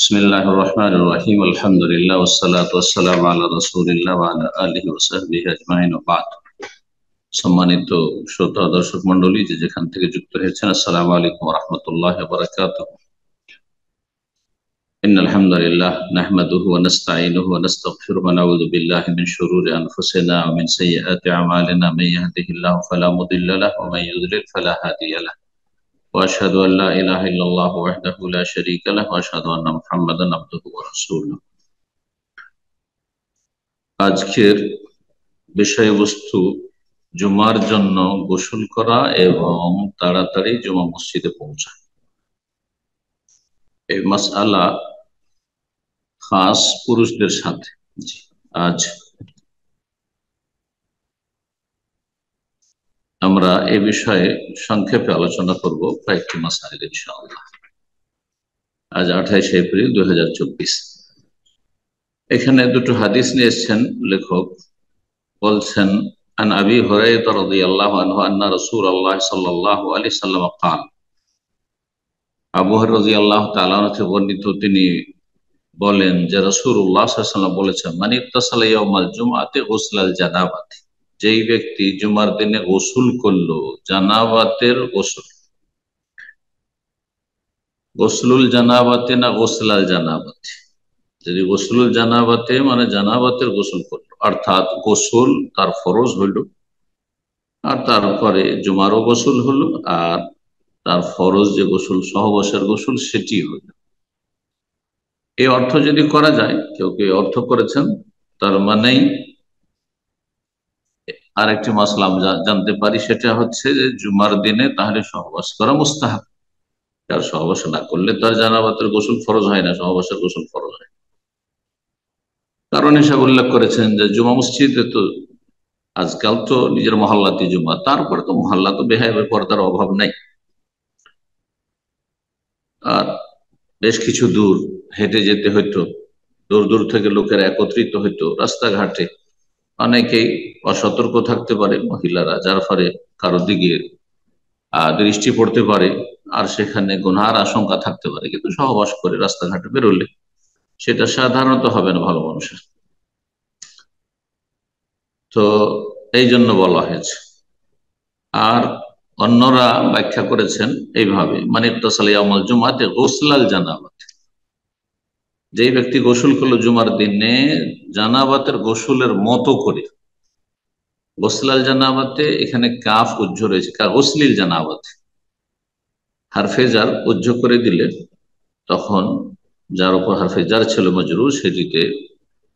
বিসমিল্লাহির রহমানির রহিম আলহামদুলিল্লাহ ওয়াসসালাতু ওয়াসসালামু আলা রাসূলিল্লাহ ওয়া আলা আলিহি ওয়া সাহবিহি আজমাইন ওয়া বা'দ। সম্মানিত শ্রোতা দর্শক মণ্ডলী, যে যেখান থেকে যুক্ত হয়েছেন, আসসালামু আলাইকুম ওয়া রাহমাতুল্লাহি ওয়া বারাকাতুহু। ইন্নাল হামদালিল্লাহ নাহমাদুহু ওয়া নাস্তাঈনুহু ওয়া নাস্তাগফিরুহু ওয়া নাউযু বিল্লাহি মিন শুরুরি আনফুসিনা ওয়া মিন সাইয়্যাতি আমালিনা মান ইয়াহদিহিল্লাহু ফালা মুদিল্লা লাহু ওয়া মান ইউদ্লিল ফালা হাদিয়া লাহু ওয়া আশহাদু আল লা ইলাহা ইল্লাল্লাহু ওয়াহদাহু লা শারীকা লাহু ওয়া আশহাদু আন্না মুহাম্মাদান আবদুহু ওয়া রাসূলুহু। আজকের বিষয়বস্তু জুমার জন্য গোসল করা এবং তাড়াতাড়ি জুমা মসজিদে পৌঁছা। এই মাসআলা খাস পুরুষদের সাথে। আজ আমরা এ বিষয়ে সংক্ষেপে আলোচনা করব কয়েকটি মাসআলা ইনশাআল্লাহ। আজ 28 এপ্রিল 2024। এখানে দুটো হাদিস নিয়ে এসেছেন লেখক। বলছেন, আন আবি হুরায়রা রাদিয়াল্লাহু আনহু আন্না রাসূলুল্লাহ সাল্লাল্লাহু আলাইহি সাল্লাম قال, আবু হুরায়রা রাদিয়াল্লাহু তাআলা থেকে বর্ণিত, তিনি বলেন যে রাসূলুল্লাহ সাল্লাল্লাহু আলাইহি ওয়াসাল্লাম বলেছেন, মান ইত্তাসালা ইয়াউমাল জুমআতি গুসলাল জানাবাতি, যেই ব্যক্তি জুমার দিনে গোসল করলো, জানাবাতের গোসল, গোসলুল জানাবাতে না গোসলাল জানাবাতে, যদি গোসলুল জানাবাতে মানে জানাবাতের গোসল করলো, অর্থাৎ গোসল তার ফরজ হইল, আর তারপরে জুমারও গোসল হলো, আর তার ফরজ যে গোসল সহবাসের গোসল সেটি হইল। এই অর্থ যদি করা যায়, কেউ কেউ অর্থ করেছেন, তার মানেই আরেকটি মাসলা আমরা জানতে পারি, সেটা হচ্ছে যে জুমার দিনে তাহলে সহবাস করা মুস্তাহাব। তার সহবাস না করলে তার জানাবাতের গোসল ফরজ হয় না, সহবাসের গোসল ফরজ হয়। কারণ হিসাবে উল্লেখ করেছেন যে জুমা মসজিদে তো আজকাল তো নিজের মহল্লাতে জুমা, তারপরে তো মহল্লা তো বেহায়ার পর্দার অভাব নাই, আর বেশ কিছু দূর হেঁটে যেতে হইতো, দূর দূর থেকে লোকেরা একত্রিত হইতো রাস্তাঘাটে। অনেকেই অসতর্ক থাকতে পারে মহিলারা, যার ফলে কারো দিকে দৃষ্টি পড়তে পারে, আর সেখানে গুনহার আশঙ্কা থাকতে পারে। কিন্তু সহবাস করে রাস্তাঘাটে বেরোলে সেটা সাধারণত হবে না ভালো মানুষের। তো এই জন্য বলা হয়েছে। আর অন্যরা ব্যাখ্যা করেছেন এইভাবে, মানে ইত্তাসালা ইয়াউমাল জুমআতি গুসলাল জানাবাত, যেই ব্যক্তি গোসল করলো জুমার দিনে জানাবাতের গোসলের মতো করে। গোসলাল জানাবাতে এখানে কাফ উজ্জ রয়েছে, গোসলিল জানাবাতে হারফে জার উজ্জ করে দিলে তখন যার উপর হারফে জার ছিল মজরুর, সেটিতে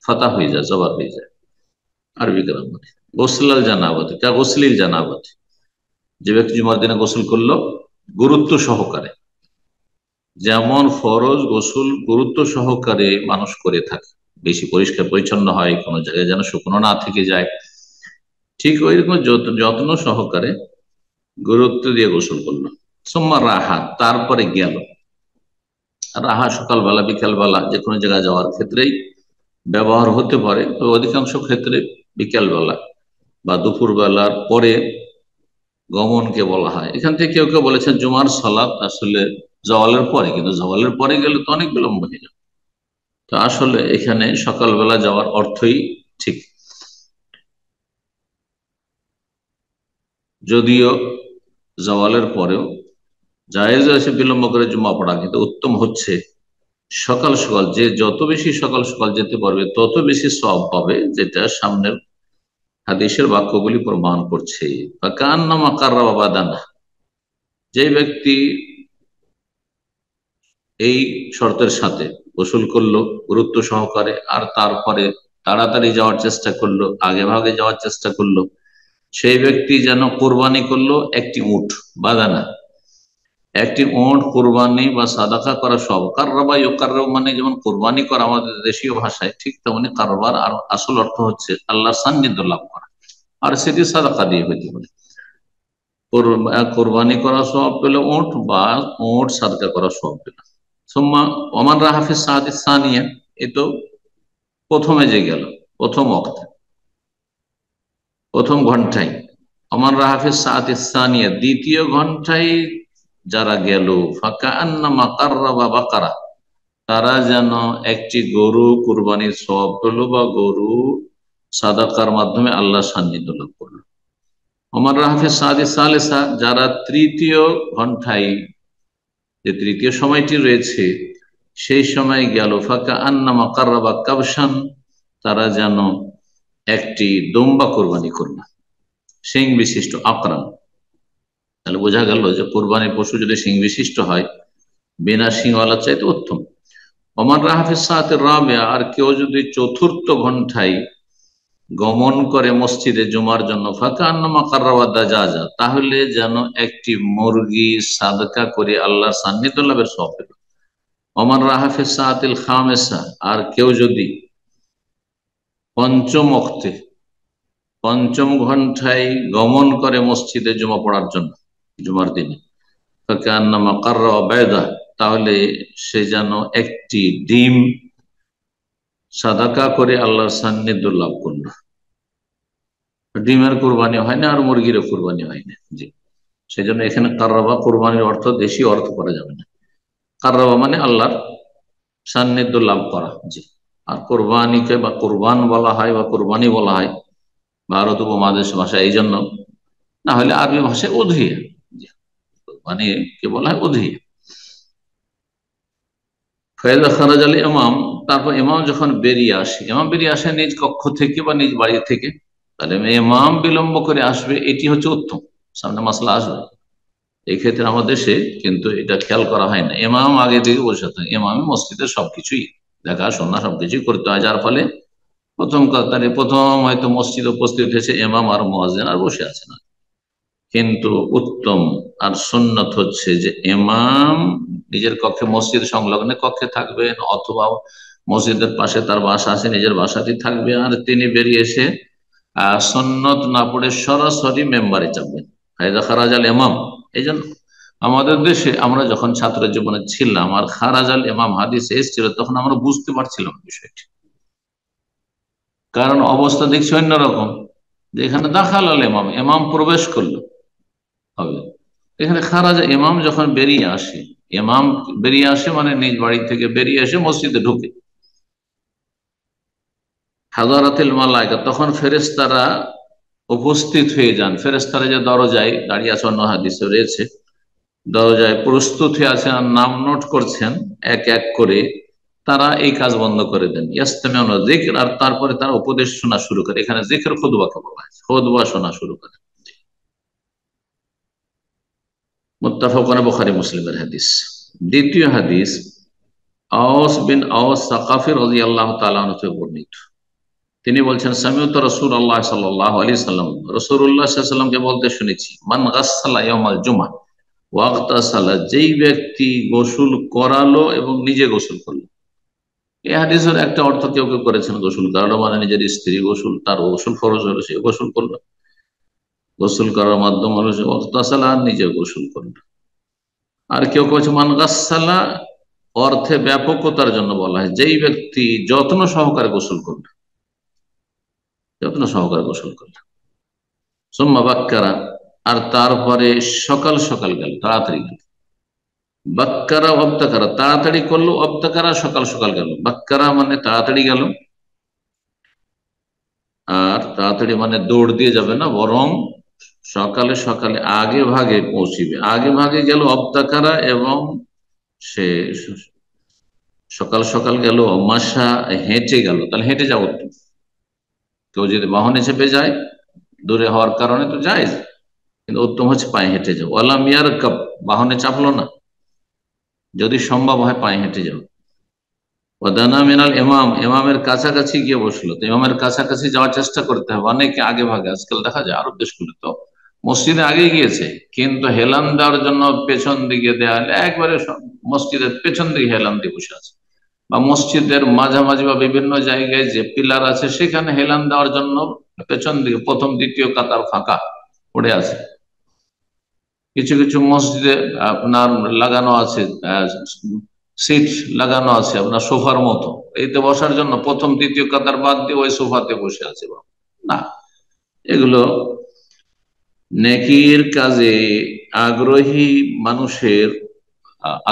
ফাতা হয়ে যায়, জবর হয়ে যায় আরবি গ্রামারে। গোসলাল জানাবাতে গোসলিল জানাবাতে, যে ব্যক্তি জুমার দিনে গোসল করলো গুরুত্ব সহকারে, যেমন ফরজ গোসল গুরুত্ব সহকারে মানুষ করে থাকে, বেশি পরিষ্কার পরিচ্ছন্ন হয়, কোনো জায়গায় যেন শুকনো না থেকে যায়, ঠিক ওই রকম যত্ন সহকারে গুরুত্ব দিয়ে গোসল করলো। সোম্মা রাহা, তারপরে গেল। রাহা সকালবেলা বিকালবেলা যে কোনো জায়গায় যাওয়ার ক্ষেত্রেই ব্যবহার হতে পারে, তো অধিকাংশ ক্ষেত্রে বিকালবেলা বা দুপুর বেলার পরে গমনকে বলা হয়। এখান থেকে কেউ কেউ বলেছেন জুমার সালাত আসলে জওয়ালের পরে, কিন্তু জওয়ালের পরে গেলে তো অনেক বিলম্ব হয়ে যাবে। তো আসলে এখানে সকালবেলা যাওয়ার অর্থই ঠিক, যদিও জওয়ালের পরেও জায়েজ আছে বিলম্ব করে জুমা পড়া, কিন্তু উত্তম হচ্ছে সকাল সকাল, যে যত বেশি সকাল সকাল যেতে পারবে তত বেশি সওয়াব পাবে, যেটা সামনের হাদিসের বাক্যগুলি প্রমাণ করছে। কান্নামা কাররাবা বাদানা, যে ব্যক্তি এই শর্তের সাথে গোসল করলো গুরুত্ব সহকারে, আর তারপরে তাড়াতাড়ি যাওয়ার চেষ্টা করলো, আগে ভাগে যাওয়ার চেষ্টা করলো, সেই ব্যক্তি যেন কোরবানি করলো একটি উট, বাদানা একটি উট কোরবানি বা সাদাকা করা সব। কাররাবা ইউকাররাব মানে যেমন কোরবানি করা আমাদের দেশীয় ভাষায়, ঠিক তেমনি কারবার আর আসল অর্থ হচ্ছে আল্লাহর সান্নিধ্য লাভ করা, আর সেটি সাদাকা দিয়ে হইতে পারে। কোরবানি করা সওয়াব পেল উট, বা উট সাদকা করা সওয়াব পেল। সুম্মা ওমান রাহাফিস সাদিস সানিয়া, এ তো প্রথমে যে গেল, প্রথম ওয়াক্তে, প্রথম ঘন্টায়। ওমান রাহাফিস সাদিস সানিয়া, দ্বিতীয় ঘন্টায় যারা গেল, ফাকা আন্নামা কাররাবা বাকারা, তারা যেন একটি গরু কুরবানির সওয়াব পেল বা গরু সাদাকার মাধ্যমে আল্লাহর সান্নিধ্য লাভ করলো। ওমর রাহাফিজ সাদি সালেসা, যারা তৃতীয় ঘন্টায়, যে তৃতীয় সময়টি রয়েছে সেই সময় গেল, ফাঁকা আন্নামা কাররাবা কাবসান, তারা যেন একটি দুম্বা কোরবানি করল, শিং বিশিষ্ট আকরান। তাহলে বোঝা গেল যে কোরবানির পশু যদি শিং বিশিষ্ট হয়, বিনা শিংওয়ালা চাইতে উত্তম। ওমর রাহাফিজ সাআতের রাবিয়া, আর কেউ যদি চতুর্থ ঘন্টায় গমন করে মসজিদে জুমার জন্য, ফাঁকা আন্নামা কাররাবা দাজাজা, তাহলে যেন একটি মুরগি সাদকা করে আল্লাহর সান্নিধ্য লাভের সওয়াব পেল। ওমর রাহাফিজ সাআতিল খামেসা, আর কেউ যদি পঞ্চম ওয়াক্তে, পঞ্চম ঘন্টায় গমন করে মসজিদে জুমা পড়ার জন্য জুমার দিনে, ফাকান্নামা কাররাবা বাইদা, তাহলে সে যেন একটি ডিম সাদাকা করে আল্লাহর সান্নিধ্য লাভ করলো। ডিমের কুরবানি হয় না আর মুরগিরও কুরবানি হয় না, জি। সেই জন্য এখানে কাররাবা কুরবানির অর্থ দেশি অর্থ করা যাবে না। কাররাবা মানে আল্লাহর সান্নিধ্য লাভ করা, জি। আর কোরবানিকে বা কোরবান বলা হয় বা কোরবানি বলা হয় ভারত উপমহাদেশ ভাষা, এই জন্য। না হলে আরবি ভাষায় উদ্হিয়া, জি, কোরবানি কে বলা হয় উদ্হিয়া। ফায়দা খারাজ আল ইমাম, তারপর ইমাম যখন বেরিয়ে আসে, ইমাম বেরিয়ে আসে নিজ কক্ষ থেকে বা নিজ বাড়ি থেকে, তাহলে ইমাম বিলম্ব করে আসবে, এটি হচ্ছে উত্তম। সামনে মাসলা আসবে, এই ক্ষেত্রে আমাদের দেশে কিন্তু এটা খেয়াল করা হয় না। ইমাম আগে থেকে বসে থাকে, ইমাম মসজিদের সবকিছুই দেখাশোনা সবকিছুই করতে হয়, যার ফলে প্রথম কাতারে প্রথম হয়তো মসজিদ উপস্থিত হয়েছে ইমাম আর মুয়াজ্জিন আর বসে আছে না। কিন্তু উত্তম আর সুন্নত হচ্ছে যে ইমাম নিজের কক্ষে, মসজিদ সংলগ্ন কক্ষে থাকবেন, অথবা মসজিদের পাশে তার বাসা আছে, নিজের বাসাতেই থাকবে, আর তিনি বেরিয়ে এসে সুন্নত না পড়ে সরাসরি মেম্বারে যাবেন। ফায়দা খারাজ আল ইমাম। এই জন্য আমাদের দেশে আমরা যখন ছাত্র জীবনে ছিলাম আর খারাজ আল ইমাম হাদিস এসেছিল, তখন আমরা বুঝতে পারছিলাম বিষয়টি, কারণ অবস্থা দেখছি অন্যরকম, যে এখানে দাখাল আল ইমাম, ইমাম প্রবেশ করলো হবে। এখানে খারাজ ইমাম যখন বেরিয়ে আসে, ইমাম বেরিয়ে আসে মানে নিজ বাড়ি থেকে বেরিয়ে এসে মসজিদে ঢুকে, হাজারাতিল মালাইকা, তখন ফেরেশতারা উপস্থিত হয়ে যান। ফেরেশতারা যে দরজায় দাঁড়িয়ে আছে, অন্য হাদিসে রয়েছে, দরজায় প্রস্তুত হয়ে আছেন আর নাম নোট করছেন এক এক করে, তারা এই কাজ বন্ধ করে দেন। ইয়াস্তামিউনা যিকর, আর তারপরে তারা উপদেশ শোনা শুরু করে। এখানে যিকর খুতবাকে বলা হয়, খুতবা শোনা শুরু করে। মুত্তাফাকুন, বুখারী মুসলিমের হাদিস। দ্বিতীয় হাদিস আওস বিন আওস সাকাফি রাদিয়াল্লাহু তাআলা আনহু থেকে বর্ণিত। তিনি বলছেন, সামিউতু রাসূলুল্লাহ সাল্লাল্লাহু আলাইহি সাল্লাম, রাসূলুল্লাহ সাল্লাল্লাহু আলাইহি সাল্লামকে বলতে শুনেছি, মান গাসসালা ইয়াউমাল জুমআহ ওয়া আগতাসালা, যেই ব্যক্তি গোসল করালো এবং নিজে গোসল করলো। এই হাদিসের একটা অর্থ কেউ কেউ করেছেন, গোসল করালো মানে নিজের স্ত্রী গোসল, তার গোসল ফরজ হলো, সে গোসল করলো। গোসল করার মাধ্যম হলো সে ওয়াগতাসালা, আর নিজে গোসল করলো। আর কেউ কেউ মান গাসসালা অর্থে ব্যাপকতার জন্য বলা হয়, যেই ব্যক্তি যত্ন সহকারে গোসল করবে, যত্ন সহকারে গোসল করবে। সুম্মা বাক্কারা, আর তারপরে সকাল সকাল গেল, তাড়াতাড়ি গেল। বাক্কারা অবতাকারা, তাড়াতাড়ি করলো, অবতাকারা সকাল সকাল গেল। বাক্কারা মানে তাড়াতাড়ি গেল, আর তাড়াতাড়ি মানে দৌড় দিয়ে যাবে না, বরং সকালে সকালে আগে ভাগে পৌঁছিবে। আগে ভাগে গেল অবতাকারা, এবং সে সকাল সকাল গেল, মাসা হেঁটে গেল, তাহলে হেঁটে যাওয়া উত্তম। কেউ যদি বাহনে চেপে যায় দূরে হওয়ার কারণে তো যায়, কিন্তু উত্তম হচ্ছে পায়ে হেঁটে যাও। ওয়ালা মিয়ার কাপ, বাহনে চাপলো না, যদি সম্ভব হয় পায়ে হেঁটে যাও। ওয়াদানা মিনাল ইমাম, ইমামের কাছাকাছি গিয়ে বসলো। তো ইমামের কাছাকাছি যাওয়ার চেষ্টা করতে হবে। অনেকে আগে ভাগে, আজকাল দেখা যায় আরব দেশগুলো তো মসজিদে আগে গিয়েছে, কিন্তু হেলান দেওয়ার জন্য পেছন দিকে দেওয়া, একবারে মসজিদের পেছন দিকে হেলান দিয়ে বসে আছে, বা মসজিদের মাঝামাঝি বা বিভিন্ন জায়গায় যে পিলার আছে সেখানে হেলান দেওয়ার জন্য পেছন দিকে প্রথম দ্বিতীয় কাতার ফাঁকা পড়ে আছে। কিছু কিছু মসজিদে আপনার লাগানো আছে সিট, লাগানো আছে আপনার সোফার মতো, এইতে বসার জন্য প্রথম দ্বিতীয় কাতার বাদ দিয়ে ওই সোফাতে বসে আছে। না, এগুলো নেকির কাজে আগ্রহী মানুষের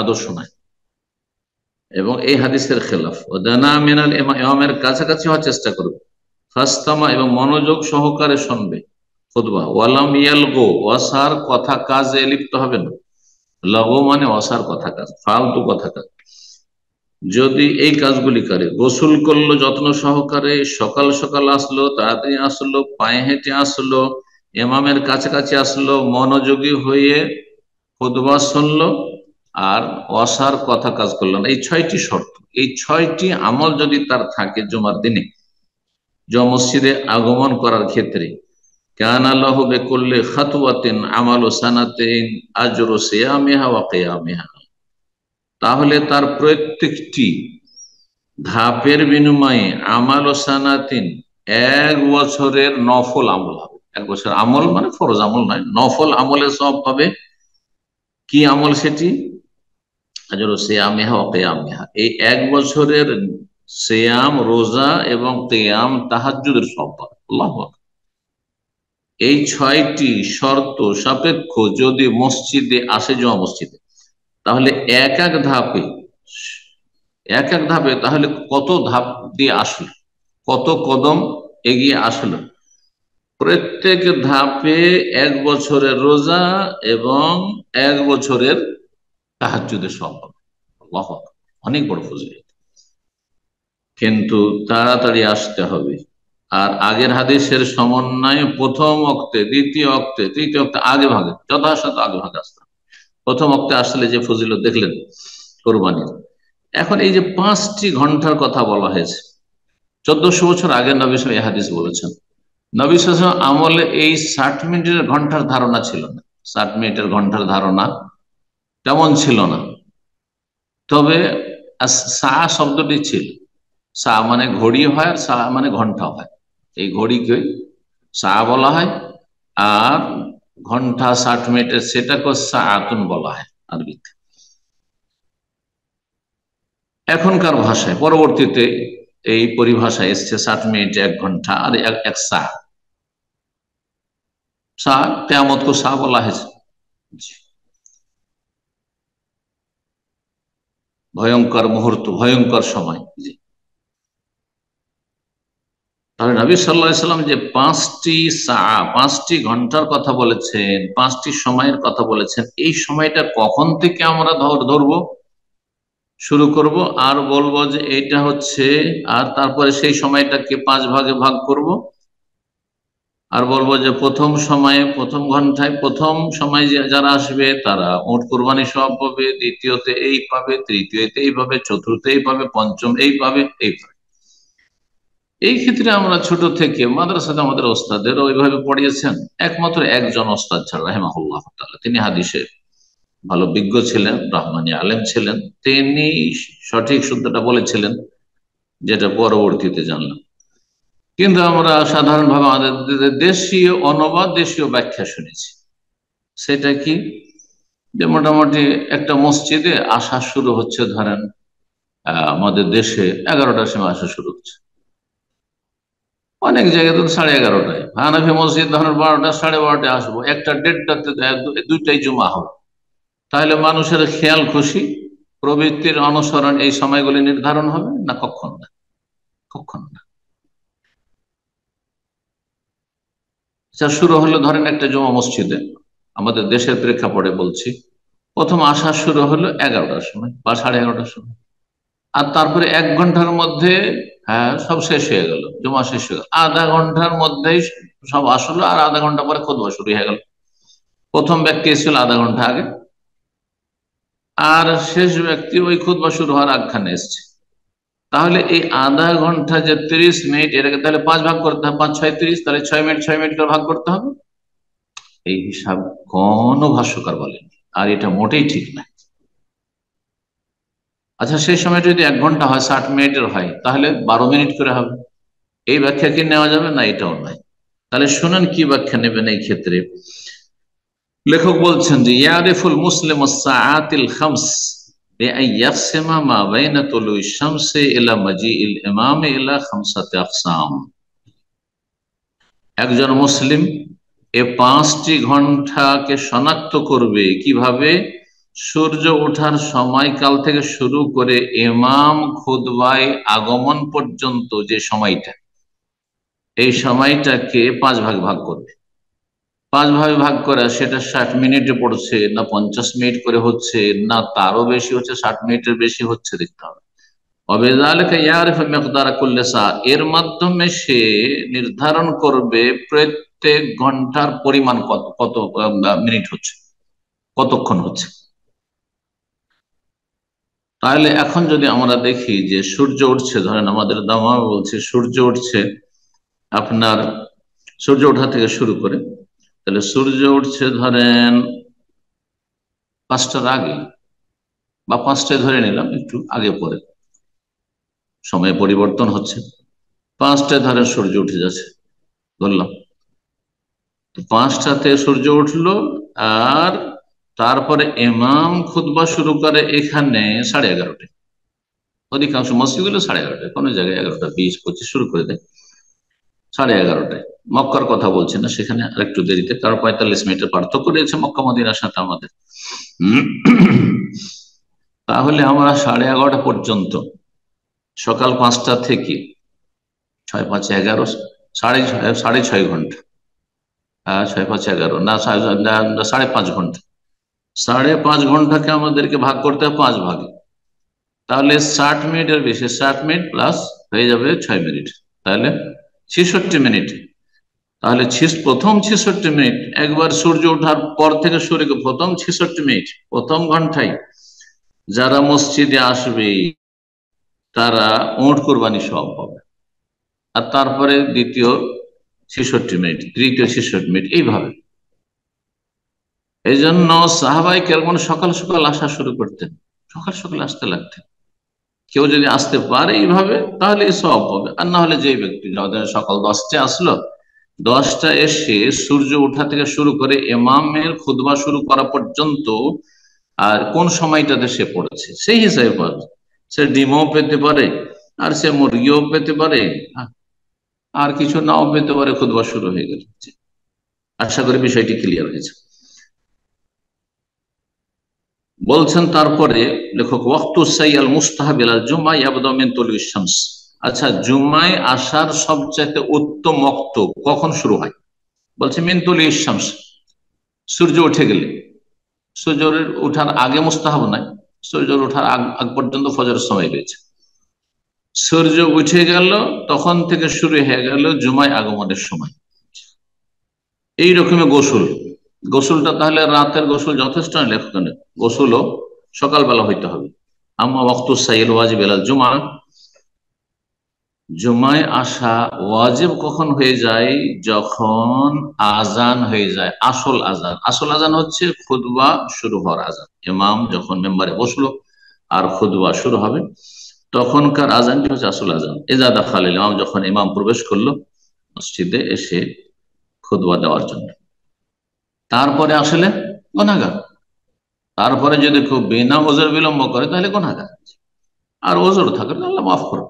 আদর্শ নয়। এবং এই হাদিসের খেলাফ। ওদানা মিনাল ইমামের কাছাকাছি হওয়ার চেষ্টা করবে, ফাস্তামা এবং মনোযোগ সহকারে শুনবে খুতবা, ওয়ালাম ইয়ালগো ওয়াসার কথা কাজে লিপ্ত হবে না। লাগো মানে অসার কথা কাজ, ফালতু কথা কাজ। যদি এই কাজগুলি করে, গোসল করলো যত্ন সহকারে, সকাল সকাল আসলো, তাড়াতাড়ি আসলো, পায়ে হেঁটে আসলো, ইমামের কাছাকাছি আসলো, মনোযোগী হয়ে খুতবা শুনলো, আর অসার কথা কাজ করলো না, এই 6টি শর্ত, এই 6টি আমল যদি তার থাকে জুমার দিনে, মসজিদে আগমন করার ক্ষেত্রে, কানা লাহু বিকুল্লি খাতওয়াতিন আমালু সানাতিন আজরু সিয়ামিহা ওয়া কিয়ামিহা, তাহলে তার প্রত্যেকটি ধাপের বিনিময়ে আমাল ও সানাতিন 1 বছরের নফল আমল হবে। 1 বছর আমল মানে ফরজ আমল নয়, নফল আমলের সব পাবে। কি আমল সেটি? আজরু সিয়ামিহা ওয়া কিয়ামিহা, এই 1 বছরের সিয়াম, রোজা এবং কিয়াম তাহাজ্জুদের সব পাবে। আল্লাহু আকবার। এই 6টি শর্ত সাপেক্ষ যদি মসজিদে আসে, জমা মসজিদে, তাহলে এক এক ধাপে, তাহলে কত ধাপ দিয়ে আসলো, কত কদম এগিয়ে আসলো। প্রত্যেক ধাপে 1 বছরের রোজা এবং 1 বছরের তাহাজ্জুদের সওয়াব। আল্লাহু আকবার, অনেক বড় ফজিলত। কিন্তু তাড়াতাড়ি আসতে হবে। আর আগের হাদিসের সমন্বয়ে প্রথম ওয়াক্তে, দ্বিতীয় ওয়াক্তে, তৃতীয় ওয়াক্তে, আগে ভাগে, যথাসাধ্য আগে ভাগে আসতে হবে। প্রথম ওয়াক্তে আসলে যে ফজিলত দেখলেন কোরবানির। এখন এই যে 5টি ঘন্টার কথা বলা হয়েছে, 1400 বছর আগে নবী সাল্লাল্লাহু আলাইহি হাদিস বলেছেন। নবী সাল্লাল্লাহু আলাইহি আমলে এই 60 মিনিটের ঘন্টার ধারণা ছিল না, 60 মিনিটের ঘন্টার ধারণা তেমন ছিল না। তবে সা শব্দটি ছিল, সা মানে ঘড়ি হয়, আর সা মানে ঘন্টা হয়। এই ঘড়িকে সা বলা হয়, আর ঘন্টা 60 মিনিটের সেটাকে সাআতুন বলা হয় আরবিতে। এখনকার ভাষায় পরবর্তীতে এই পরিভাষায় এসছে 60 মিনিটে 1 ঘন্টা, আর এক সা, সা কিয়ামত কো সা বলা হয়েছে। ভয়ঙ্কর মুহূর্ত, ভয়ঙ্কর সময়। জি, তাহলে নবী সাল্লাল্লাহু আলাইহি সাল্লাম যে 5টি সা, 5টি ঘন্টার কথা বলেছেন, 5টি সময়ের কথা বলেছেন, এই সময়টা কখন থেকে আমরা ধরবো, শুরু করব, আর বলবো যে এইটা হচ্ছে, আর তারপরে সেই সময়টাকে 5 ভাগে ভাগ করব, আর বলবো যে প্রথম সময়ে, প্রথম ঘন্টায়, প্রথম সময় যারা আসবে তারা উট কোরবানি সওয়াব পাবে, দ্বিতীয়তে এই পাবে, তৃতীয়তে এই পাবে, চতুর্থ এই পাবে, পঞ্চম এই পাবে, এই পাবে। এই ক্ষেত্রে আমরা ছোট থেকে মাদ্রাসাতে আমাদের ওস্তাদের ওইভাবে পড়িয়েছেন। একমাত্র একজন ওস্তাদ ছাড়া, রাহিমাহুল্লাহ তাআলা, তিনি হাদিসে ভালো বিজ্ঞ ছিলেন, রহমানি আলেম ছিলেন, তিনি সঠিক সূত্রটা বলেছিলেন, যেটা পরবর্তীতে জানলাম। কিন্তু আমরা সাধারণভাবে আমাদের দেশীয় অনুবাদ, দেশীয় ব্যাখ্যা শুনেছি। সেটা কি, যে মোটামুটি একটা মসজিদে আসা শুরু হচ্ছে, ধরেন আমাদের দেশে 11টার সময় আসা শুরু হচ্ছে, অনেক জায়গায় তো 11:30টায়। হানাফি মসজিদ ধরেন 12টা, 12:30টায় আসবো, 1টা, 1:30টাতে, 2টায় জুমা হবে। তাহলে মানুষের খেয়াল খুশি, প্রবৃত্তির অনুসরণ এই সময়গুলি নির্ধারণ হবে না? কখন না, কখন না। শুরু হলো ধরেন একটা জুমা মসজিদে, আমাদের দেশের প্রেক্ষাপটে বলছি, প্রথম আসা শুরু হলো 11টার সময় বা 11:30টার সময়, আর তারপরে 1 ঘন্টার মধ্যে, হ্যাঁ, সব শেষ হয়ে গেল, জুমা শেষ হয়ে গেল, আধা ঘন্টার মধ্যেই সব আসলো, আর আধা ঘন্টা পরে খুতবা শুরু হয়ে গেল। প্রথম ব্যক্তি এসেছিল আধা ঘন্টা আগে, আর শেষ ব্যক্তি ওই খুতবা শুরু হওয়ার আগখানে এসছে। তাহলে এই আধা ঘন্টা যে 30 মিনিট, এটাকে তাহলে 5 ভাগ করতে হবে, 5 6 30, তাহলে 6 মিনিট 6 মিনিট করে ভাগ করতে হবে। এই হিসাব কোন ভাষ্যকার বলেনি, আর এটা মোটেই ঠিক না। আচ্ছা, সেই সময় যদি 1 ঘন্টা হয়, 60 মিনিটের হয়, তাহলে 12 মিনিট করে হবে। এই ব্যাখ্যা কি নেওয়া যাবে? না, এটাও নয়। তাহলে শুনেন কি ব্যাখ্যা নেবেন এই ক্ষেত্রে। লেখক বলছেন যে ইয়ারিফুল মুসলিম সাআতিল খামস বিআন ইয়াকসিমা মা বাইনা তুলুই শামসি ইলা মাজিইল ইমাম ইলা খামসাতি আকসাম। একজন মুসলিম এ 5টি ঘন্টাকে শনাক্ত করবে কিভাবে? সূর্য ওঠার সময়কাল থেকে শুরু করে ইমাম খুতবায় আগমন পর্যন্ত যে সময়টা, এই সময়টাকে 5 ভাগে ভাগ করবে। 5 ভাগে ভাগ করা, সেটা 60 মিনিটে পড়ছে না 50 মিনিট করে হচ্ছে, না তারও বেশি হচ্ছে, 60 মিনিটের বেশি হচ্ছে, দেখতে হবে। এর মাধ্যমে সে নির্ধারণ করবে প্রত্যেক ঘন্টার পরিমাণ কত কত মিনিট হচ্ছে, কতক্ষণ হচ্ছে। তাহলে এখন যদি আমরা দেখি যে সূর্য উঠছে, ধরেন আমাদের দামা বলছে সূর্য উঠছে আপনার, সূর্য ওঠা থেকে শুরু করে, তাহলে সূর্য উঠছে ধরেন 5টার আগে বা 5টায় ধরে নিলাম, একটু আগে পরে সময় পরিবর্তন হচ্ছে, 5টায় ধরেন সূর্য উঠে যাচ্ছে ধরলাম। তো 5টাতে সূর্য উঠলো, আর তারপরে ইমাম খুতবা শুরু করে এখানে 11:30টায়। অধিকাংশ মসজিদগুলো 11:30টায়, কোনো জায়গায় 11:20-25 শুরু করে দেয় 11:30টায়। মক্কার কথা বলছি না, সেখানে আরেকটু দেরিতে, কারণ 45 মিনিটের পার্থক্য রয়েছে মক্কা মদিনার সাথে আমাদের। তাহলে আমরা 11:30 পর্যন্ত, সকাল 5টা থেকে 6-5-11, সাড়ে ছয় ঘন্টা, 6-5-11 না, 5.5 ঘন্টা, 5.5 ঘন্টাকে আমাদেরকে ভাগ করতে হবে 5 ভাগে। তাহলে 60 মিনিটের বেশি, 60 মিনিট প্লাস হয়ে যাবে 6 মিনিট, তাহলে 66 মিনিট। তাহলে প্রথম 66 মিনিট, একবার সূর্য ওঠার পর থেকে শুরু করে প্রথম 66 মিনিট, প্রথম ঘন্টায় যারা মসজিদে আসবে তারা উট কোরবানি সব হবে। আর তারপরে দ্বিতীয় 66 মিনিট, তৃতীয় 66 মিনিট, এইভাবে। এই জন্য সাহাবাই কেমন সকাল সকাল আসা শুরু করতেন, সকাল সকাল আসতে লাগতেন। কেউ যদি আসতে পারে এইভাবে তাহলে সব হবে, আর না হলে যে ব্যক্তি সকাল 10টায় আসলো, 10টা এসে সূর্য ওঠা থেকে শুরু করে ইমামের খুতবা শুরু করা পর্যন্ত আর কোন সময়টাতে সে পড়েছে সেই হিসাবে পাবে। সে ডিমও পেতে পারে, আর সে মুরগিও পেতে পারে, আর কিছু নাও পেতে পারে, খুতবা শুরু হয়ে গেল। আশা করি বিষয়টি ক্লিয়ার হয়েছে। বলছেন তারপরে লেখক, ওয়াক্তু সাইয়াল মুস্তাহাব ইলাল জুমা ইয়াবদা মিন তুলুইশ শামস। আচ্ছা, জুমায় আসার সবচেয়ে উত্তম ওয়াক্ত কখন শুরু হয়? বলছে মিন তুলুইশ শামস, সূর্য উঠে গেলে। সূর্য ওঠার আগে মুস্তাহাব নাই, সূর্য ওঠার আগ পর্যন্ত ফজরের সময় রয়েছে। সূর্য উঠে গেল তখন থেকে শুরু হয়ে গেল জুমায় আগমনের সময়। এই রকমের গোসল, গোসলটা তাহলে রাতের গোসল যথেষ্ট নয়, লেখকের গোসলও সকালবেলা হইতে হবে। আম্মা ওয়াক্তু সাইয়্যিদ ওয়াজিব ইলাল জুমা, জুমায় আসা ওয়াজিব কখন হয়ে যায়? যখন আজান হয়ে যায়, আসল আজান। আসল আজান হচ্ছে খুতবা শুরু হওয়ার আজান। ইমাম যখন মেম্বারে বসলো আর খুতবা শুরু হবে, তখনকার আজানটি হচ্ছে আসল আজান। ইজা দাখালাল ইমাম, যখন ইমাম প্রবেশ করলো মসজিদে এসে খুতবা দেওয়ার জন্য। তারপরে আসলে গুনাহগার, তারপরে যদি খুব বিনা ওজোর বিলম্ব করে তাহলে গুনাহগার, আর ওজোর থাকলে আল্লাহ মাফ করো।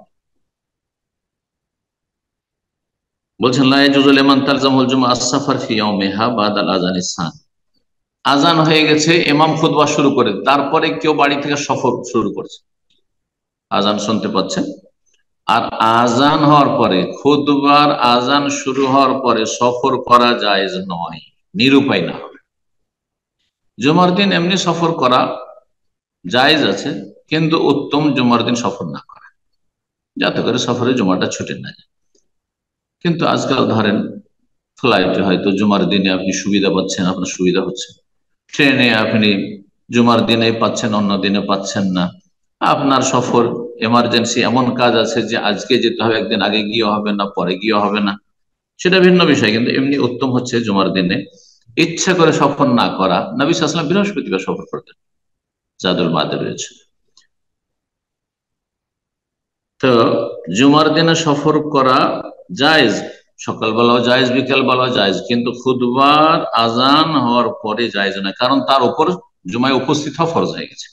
বলছেন লা ইয়াজুজু লিমান তালজামুল জুমআ আস-সাফার ফি ইয়াউমিহা বাদাল আযানিস সানি। আজান হয়ে গেছে, ইমাম খুতবা শুরু করে, তারপরে কেউ বাড়ি থেকে সফর শুরু করছে, আজান শুনতে পাচ্ছেন, আর আজান হওয়ার পরে, খুতবার আজান শুরু হওয়ার পরে সফর করা জায়েজ নয়, নিরুপায় না হবে। জুমার দিন এমনি সফর করা জায়েজ আছে, কিন্তু উত্তম জুমার দিন সফর না করা, যাতে করে সফরে জুমাটা ছুটে না যায়। কিন্তু আজকাল ধরেন ফ্লাইটে হয়তো জুমার দিনে আপনি সুবিধা পাচ্ছেন, আপনার সুবিধা হচ্ছে, ট্রেনে আপনি জুমার দিনে পাচ্ছেন, অন্য দিনে পাচ্ছেন না। আপনার সফর এমার্জেন্সি, এমন কাজ আছে যে আজকে যেতে হবে, একদিন আগে গিয়ে হবে না, পরে গিয়ে হবে না, সেটা ভিন্ন বিষয়। কিন্তু এমনি উত্তম হচ্ছে জুমার দিনে ইচ্ছা করে সফর না করা। নবী সাল্লাল্লাহু আলাইহি ওয়াসাল্লাম বৃহস্পতিবার সফর করতেন, জাদুল মাদে রয়েছে। তো জুমার দিনে সফর করা জায়েজ, সকালবেলাও জায়েজ, বিকেল বেলাও জায়েজ, কিন্তু খুতবার আজান হওয়ার পরে জায়েজ নয়, কারণ তার উপর জুমায় উপস্থিত হওয়া ফরজ হয়ে গেছে।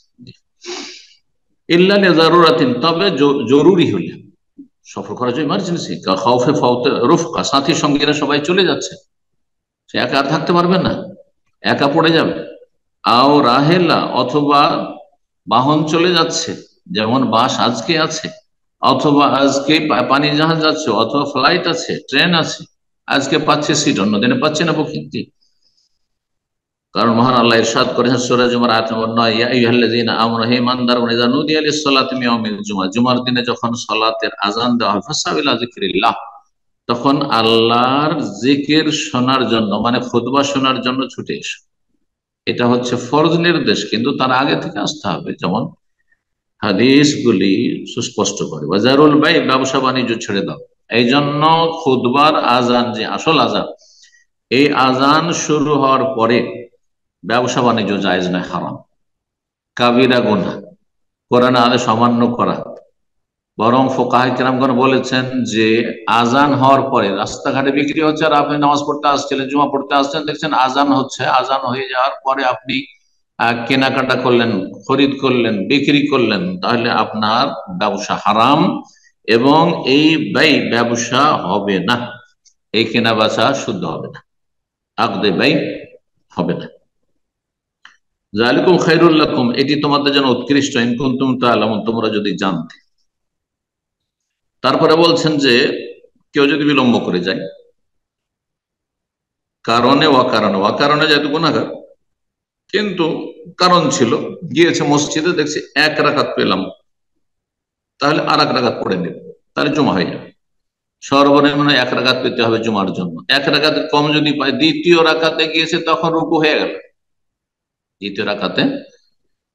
ইল্লা লিজারুরাতিন, তবে জরুরি হলে সফর করা যায়, ইমার্জেন্সি, খাউফে ফাউতে রুফকা, সাথী সঙ্গীরা সবাই চলে যাচ্ছে, সে একা আর থাকতে পারবে না, একা পড়ে যাবে, আও রাহেলা, অথবা বাহন চলে যাচ্ছে, যেমন বাস আজকে আছে, অথবা আজকে পানি জাহাজ যাচ্ছে, অথবা ফ্লাইট আছে, ট্রেন আছে। আজকে পাচ্ছে সিট, অন্যদিনে পাচ্ছে না বুকিং। কারণ মহান আল্লাহ ইরশাদ করেছেন সূরা জুমার আয়াত নম্বর 9, ইয়া আইয়ুহাল্লাযীনা আমানু, হে ঈমানদারগণ, ইযা নুদিয়া লিস-সালাতি মিন ইয়াউমিল জুমআহ, জুমার দিনে যখন সালাতের আযান দেওয়া হয়, ফাসআউ ইলা যিকরিল্লাহ, তখন আল্লাহর জিকির শোনার জন্য, মানে খুতবা শোনার জন্য ছুটে এসো। এটা হচ্ছে ফরজ নির্দেশ, কিন্তু তার আগে থেকে আসতে হবে, যেমন হাদিসগুলি সুস্পষ্ট করে। বাজারুল বাই, ব্যবসা বাণিজ্য ছেড়ে দাও। এই জন্য খুতবার আজান, যে আসল আজান, এই আজান শুরু হওয়ার পরে ব্যবসা বাণিজ্য জায়েজ নয়, হারাম, কাবিরা গুনাহ, কোরআন আদেশ অমান্য করা। বরং ফুকাহায়ে কেরামগণ বলেছেন যে আজান হওয়ার পরে রাস্তাঘাটে বিক্রি হচ্ছে, আর আপনি নামাজ পড়তে আসছিলেন, জুমা পড়তে আসছেন, দেখছেন আজান হচ্ছে, আজান হয়ে যাওয়ার পরে আপনি কেনাকাটা করলেন, খরিদ করলেন, বিক্রি করলেন, তাহলে আপনার ব্যবসা হারাম, এবং এই ব্যবসা হবে না, এই কেনা বেচা শুদ্ধ হবে না, আকদে ব্যয় হবে না। যালিকুম খায়রুল লাকুম, এটি তোমাদের জন্য উৎকৃষ্ট, ইন কুনতুম তা'লামুন, তোমরা যদি জানতে। তারপরে বলছেন যে কেউ যদি বিলম্ব করে যায়, কারণে অকারণে যেহেতু গুনাহগার, কিন্তু কারণ ছিল, গিয়েছে মসজিদে, দেখছে 1 রাকাত পেলাম, তাহলে আর 1 রাকাত পড়ে নেবে, তাহলে জমা হয়ে যাবে। সর্বনিম্ন 1 রাকাত পেতে হবে জুমার জন্য। 1 রাকাতের কম যদি পায়, দ্বিতীয় রাকাতে গিয়েছে, তখন রুকু হয়ে গেল, দ্বিতীয় রাকাতে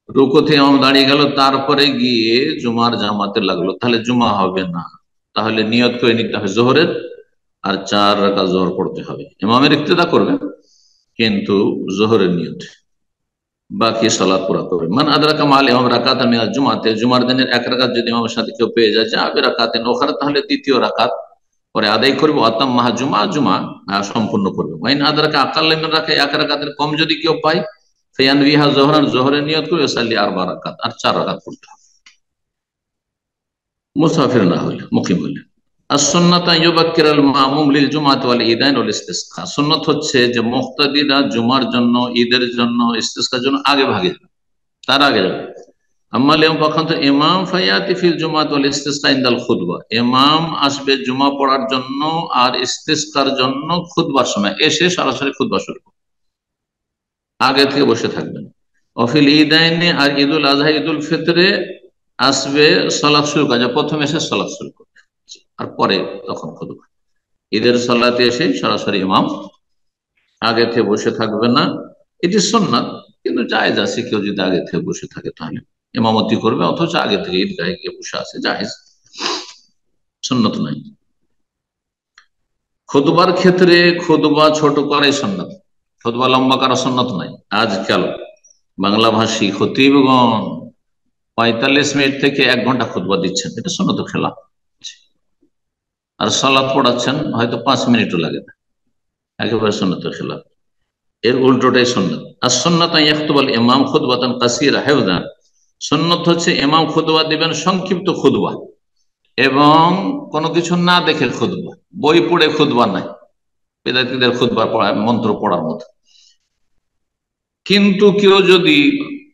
রুকুতে ইমাম দাঁড়িয়ে গেল, তারপরে গিয়ে জুমার জামাতে লাগলো, তাহলে জুমা হবে না। তাহলে নিয়ত করে নিতে হবে জোহরের, আর 4 রাকাত জোহর পড়তে হবে, ইমামের ইক্তেদা করবে, কিন্তু জোহরের নিয়ত, বাকি সালাত পুরা করবে। মান আদরাকা মাল ইমাম রাকাতান মিনাল জুমাতে, জুমার দিনের 1 রাকাত যদি ইমামের সাথে কেউ পেয়ে যায়, যাবে রাকাতিন উখরা, তাহলে দ্বিতীয় রাকাত পরে আদায় করবে, অতাম মাহা জুমা, জুমা সম্পূর্ণ করবে। ওয়াইন আদরাকা আকাল্লা মিন রাকা, 1 রাকাতের কম যদি কেউ পায়, ফায়ানবিহা যোহরান, জোহরের নিয়ত করে ইউসাল্লি 4 রাকাত, আর 4 রাকাত পড়তে হবে, মুসাফির না হলে, মুকিম হলে। আর সুন্নাত ইউবাক্কিরাল মামুম লিল জুমাতি ওয়াল ঈদাইন ওয়াল ইস্তিসকা, সুন্নাত হচ্ছে যে মুক্তাদিরা জুমার জন্য, ঈদের জন্য, ইস্তিসকার জন্য আগে ভাগে যাবে, তার আগে যাবে। আম্মাল ইমাম, পক্ষান্তর ইমাম, ফায়াতি ফিল জুমাত ওয়াল ইস্তিসকা ইনদাল খুতবা, ইমাম আসবে জুমা পড়ার জন্য আর ইস্তিসকার জন্য খুতবার সময়, এসে সরাসরি খুতবা শুরু করবে, আগে থেকে বসে থাকবেন। অফিল ঈদাইনে, আর ঈদুল আজহা, ঈদুল ফিতরে আসবে সালাত শুরু করা, প্রথম এসে সালাত শুরু করবে, আর পরে তখন খুতবা। ঈদের সালাতে এসে সরাসরি ইমাম, আগে থেকে বসে থাকবে না, এটি সুন্নাত, কিন্তু জায়েজ আছে, কেউ যদি আগে থেকে বসে থাকে তাহলে ইমামতি করবে, অথচ আগে থেকে ঈদগাহে গিয়ে বসে আছে, জায়েজ, সুন্নত নাই। খুতবার ক্ষেত্রে খুতবা ছোট করাই সুন্নাত, খুতবা লম্বা করা সুন্নাত নাই। আজকাল বাংলা ভাষী খতিবগণ 45 মিনিট থেকে 1 ঘন্টা খুতবা দিচ্ছেন, এটা সুন্নত খেলাফ। আর সালাত পড়াচ্ছেন হয়তো 5 মিনিটও লাগে না, একেবারে সুন্নত খেলাফ, এর উল্টোটাই সুন্নাত। আর সুন্নাত ইয়াখতুবাল ইমাম খুতবাতান কাসীরা হিফযান, সুন্নাত হচ্ছে ইমাম খুতবা দিবেন সংক্ষিপ্ত খুতবা, এবং কোনো কিছু না দেখে খুতবা, বই পড়ে খুতবা নাই, বেদাতীদের খুতবা পড়া, মন্ত্র পড়ার মতো। কিন্তু কেউ যদি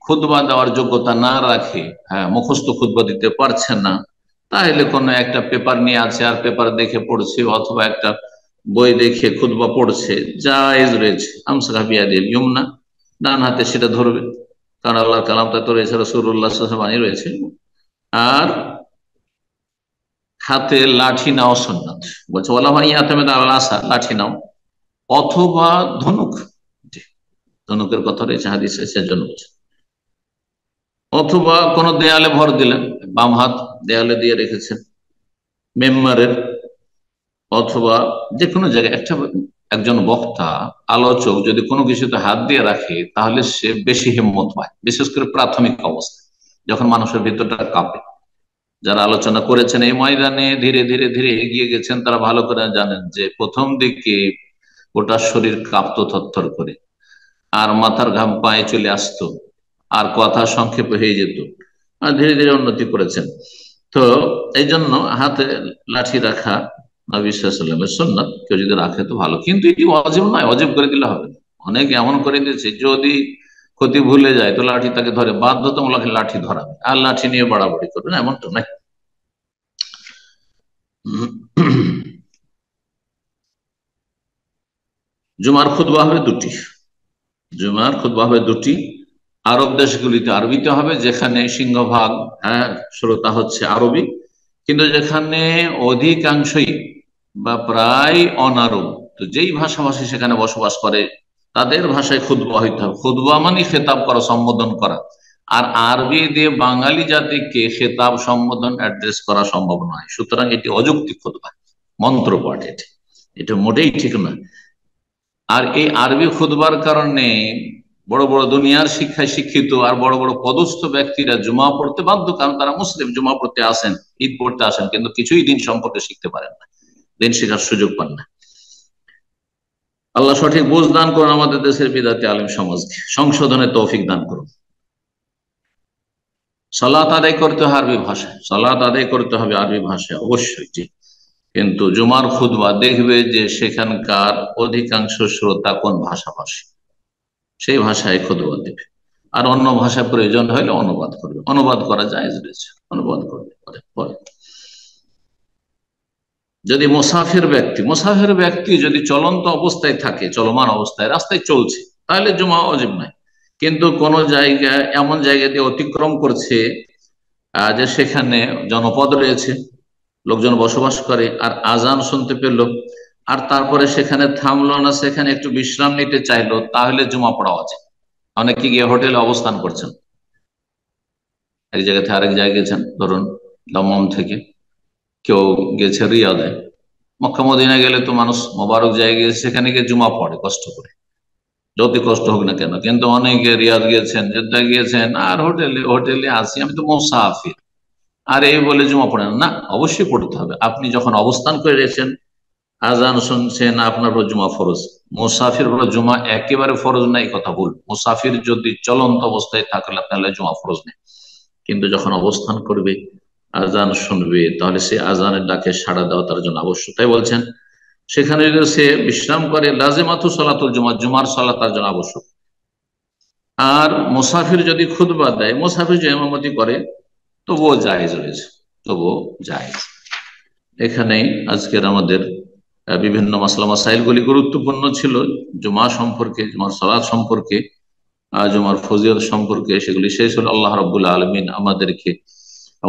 খুতবা দেওয়ার যোগ্যতা না রাখে, হ্যাঁ, মুখস্থ খুতবা দিতে পারছে না, তাহলে কোনো একটা পেপার নিয়ে আছে, আর পেপার দেখে পড়ছে, অথবা একটা বই দেখে খুতবা পড়ছে, জায়েজ রয়েছে। আমসাকা বিয়াদিল ইউমনা, ডান হাতে সেটা ধরবে, কারণ আল্লাহর কালামটা তো রয়েছে, রাসূলুল্লাহ সাল্লাল্লাহু আলাইহি ওয়াসাল্লাম রয়েছে। আর হাতে লাঠি নাও সুন্নাত, বলছে ওয়ালা ভাই ইয়াতামিদ আলাল আসা, লাঠি নাও, অথবা ধনুক, ধনুকের কথা রয়েছে হাদিসে, সেজন্য বলছে। অথবা কোন দেয়ালে ভর দিলেন, বাম হাত দেয়ালে দিয়ে রেখেছেন মেম্বারের, অথবা যে কোনো জায়গায়। একজন বক্তা, আলোচক যদি কোনো কিছুতে হাত দিয়ে রাখে, তাহলে সে বেশি হিম্মত পায়, বিশেষ করে প্রাথমিক অবস্থায়, যখন মানুষের ভিতরটা কাঁপে। যারা আলোচনা করেছেন এই ময়দানে, ধীরে ধীরে ধীরে এগিয়ে গেছেন, তারা ভালো করে জানেন যে প্রথম দিকে গোটা শরীর কাঁপতো থরথর করে, আর মাথার ঘাম পায়ে চলে আসতো, আর কথা সংক্ষেপে হয়ে যেত, আর ধীরে ধীরে উন্নতি করেছেন। তো এই জন্য হাতে লাঠি রাখা নবী সাল্লাল্লাহু আলাইহি ওয়াসাল্লামের সুন্নাত, কেউ যদি রাখে তো ভালো, কিন্তু এটি ওয়াজিব নয়, ওয়াজিব করে দিলে হবে না। অনেকে এমন করে দিয়েছে, যদি ক্ষতি ভুলে যায় তো লাঠি তাকে ধরে, বাধ্যতামূলক লাঠি ধরাবে আর লাঠি নিয়ে বাড়াবাড়ি করবে না, এমন তো নাই। জুমার খুতবা হবে দুটি। জুমার খুতবা হবে দুটি। আরব দেশগুলিতে আরবিতে হবে, যেখানে সিংহভাগ, হ্যাঁ, শ্রোতা হচ্ছে আরবি, কিন্তু যেখানে অধিকাংশই বা প্রায় অনারব, তো যেই ভাষাভাষী সেখানে বসবাস করে তাদের ভাষায় খুতবা হইতে হবে। খুতবা মানে খেতাব করা, সম্বোধন করা। আর আরবি দিয়ে বাঙালি জাতিকে খেতাব, সম্বোধন, অ্যাড্রেস করা সম্ভব নয়, সুতরাং এটি অযৌক্তিক খুতবা, মন্ত্রপাঠ। এটি এটা মোটেই ঠিক না। আর এই আরবি খুতবার কারণে বড় বড় দুনিয়ার শিক্ষায় শিক্ষিত আর বড় বড় পদস্থ ব্যক্তিরা জুমা পড়তে বাধ্য, কারণ তারা মুসলিম, জুমা পড়তে আসেন, ঈদ পড়তে আসেন, কিন্তু কিছুই দিন সম্পর্কে শিখতে পারেন না, দিন শেখার সুযোগ পান না। আল্লাহ সঠিক বুঝ দান করুন, আমাদের দেশের বিদাতি আলিম সমাজকে সংশোধনের তৌফিক দান করুন। সালাত আদায় করতে হবে আরবি ভাষায়, সালাত আদায় করতে হবে আরবি ভাষায় অবশ্যই, জি। কিন্তু জুমার খুতবা দেখবে যে সেখানকার অধিকাংশ শ্রোতা কোন ভাষাভাষী, সেই ভাষায় খুতবা দেবে। আর অন্য ভাষা প্রয়োজন হলে অনুবাদ করবে, অনুবাদ করা যায় রয়েছে, অনুবাদ করবে পরে। যদি মুসাফির ব্যক্তি যদি চলন্ত অবস্থায় থাকে, চলমান অবস্থায় রাস্তায় চলছে, তাহলে জুমা ওয়াজিব নাই। কিন্তু কোন জায়গায়, এমন জায়গা দিয়ে অতিক্রম করছে যে সেখানে জনপদ রয়েছে, লোকজন বসবাস করে, আর আজান শুনতে পেল, আর তারপরে সেখানে থামলো না, সেখানে একটু বিশ্রাম নিতে চাইলো, তাহলে জুমা পড়া আছে। অনেকে গিয়ে হোটেলে অবস্থান করছেন, এক জায়গা থেকে আরেক জায়গায় গেছেন, ধরুন দমম থেকে কেউ গেছে রিয়াদে। মক্কা মদিনা গেলে তো মানুষ মোবারক জায়গায় গেছে, সেখানে গিয়ে জুমা পড়ে কষ্ট করে, যত কষ্ট হোক না কেন। কিন্তু অনেকে রিয়াদ গিয়েছেন, জেদ্দা গিয়েছেন, আর হোটেলে হোটেলে আসি, আমি তো মুসাফির, আর এই বলে জুমা পড়েন না। অবশ্যই পড়তে হবে। আপনি যখন অবস্থান করে রয়েছেন, আজান শুনছেন, আপনার উপর জুমা ফরজ। মুসাফির উপর জুমা একেবারে ফরজ নাই, কথা ভুল। মুসাফির যদি চলন্ত অবস্থায় থাকলে তাহলে জুমা ফরজ নেই, কিন্তু যখন অবস্থান করবে, আজান শুনবে, তাহলে সে আজানের ডাকে সাড়া দেওয়া তার জন্য আবশ্যক। তাই বলছেন সেখানে যদি সে বিশ্রাম করে, লাজিমাতু সালাতুল জুমা, জুমার সালাত তার জন্য আবশ্যক। আর মুসাফির যদি খুতবা দেয়, মুসাফির যে ইমামতি করে, তবুও জায়েজ রয়েছে, তবুও জায়েজ। এখানেই আজকের আমাদের বিভিন্ন মাসলা মাসাইলগুলি গুরুত্বপূর্ণ ছিল, জুমা সম্পর্কে, জুমার সালাত সম্পর্কে, জুমার ফজিলত সম্পর্কে, সেগুলি শেষ হল। আল্লাহ রাব্বুল আলামিন আমাদেরকে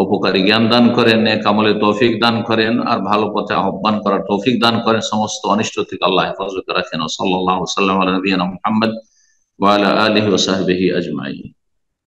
উপকারী জ্ঞান দান করেন, নেক আমলে তৌফিক দান করেন, আর ভালো পথে আহ্বান করার তৌফিক দান করেন। সমস্ত অনিষ্ট থেকে আল্লাহ হেফাজত রাখেন। সাল্লাল্লাহু আলাইহি ওয়া সাল্লাম আলা নবিয়িনা মুহাম্মদ ওয়া আলা আলিহি ওয়া সাহবিহি আজমাইন।